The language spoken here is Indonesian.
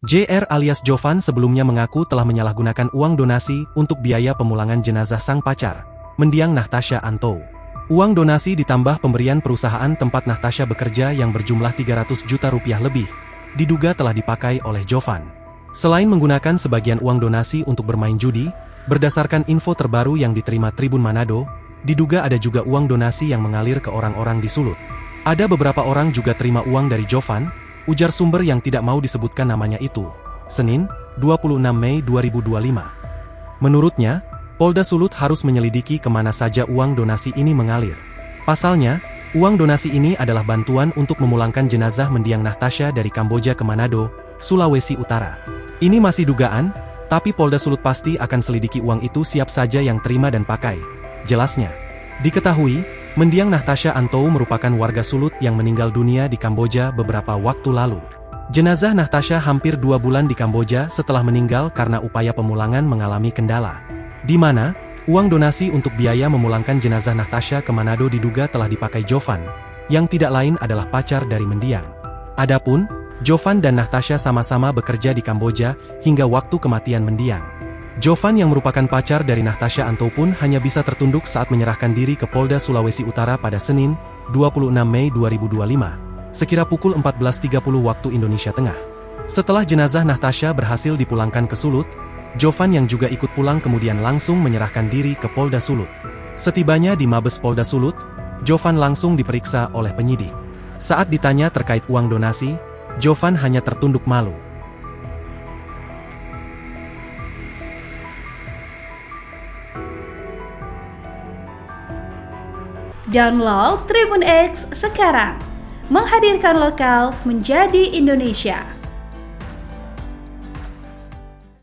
JR alias Jovan sebelumnya mengaku telah menyalahgunakan uang donasi untuk biaya pemulangan jenazah sang pacar, mendiang Natasha Antou. Uang donasi ditambah pemberian perusahaan tempat Natasha bekerja yang berjumlah 300 juta rupiah lebih, diduga telah dipakai oleh Jovan. Selain menggunakan sebagian uang donasi untuk bermain judi, berdasarkan info terbaru yang diterima Tribun Manado, diduga ada juga uang donasi yang mengalir ke orang-orang di Sulut. Ada beberapa orang juga terima uang dari Jovan, ujar sumber yang tidak mau disebutkan namanya itu. Senin, 26 Mei 2025. Menurutnya, Polda Sulut harus menyelidiki kemana saja uang donasi ini mengalir. Pasalnya, uang donasi ini adalah bantuan untuk memulangkan jenazah mendiang Natasha dari Kamboja ke Manado, Sulawesi Utara. Ini masih dugaan, tapi Polda Sulut pasti akan selidiki uang itu siap saja yang terima dan pakai. Jelasnya, diketahui, mendiang Natasha Antou merupakan warga Sulut yang meninggal dunia di Kamboja beberapa waktu lalu. Jenazah Natasha hampir 2 bulan di Kamboja setelah meninggal karena upaya pemulangan mengalami kendala, di mana uang donasi untuk biaya memulangkan jenazah Natasha ke Manado diduga telah dipakai Jovan, yang tidak lain adalah pacar dari mendiang. Adapun, Jovan dan Natasha sama-sama bekerja di Kamboja hingga waktu kematian mendiang. Jovan yang merupakan pacar dari Natasha Antou pun hanya bisa tertunduk saat menyerahkan diri ke Polda Sulawesi Utara pada Senin, 26 Mei 2025, sekira pukul 14.30 waktu Indonesia Tengah. Setelah jenazah Natasha berhasil dipulangkan ke Sulut, Jovan yang juga ikut pulang kemudian langsung menyerahkan diri ke Polda Sulut. Setibanya di Mabes Polda Sulut, Jovan langsung diperiksa oleh penyidik. Saat ditanya terkait uang donasi, Jovan hanya tertunduk malu. Download Tribun X sekarang, menghadirkan lokal menjadi Indonesia.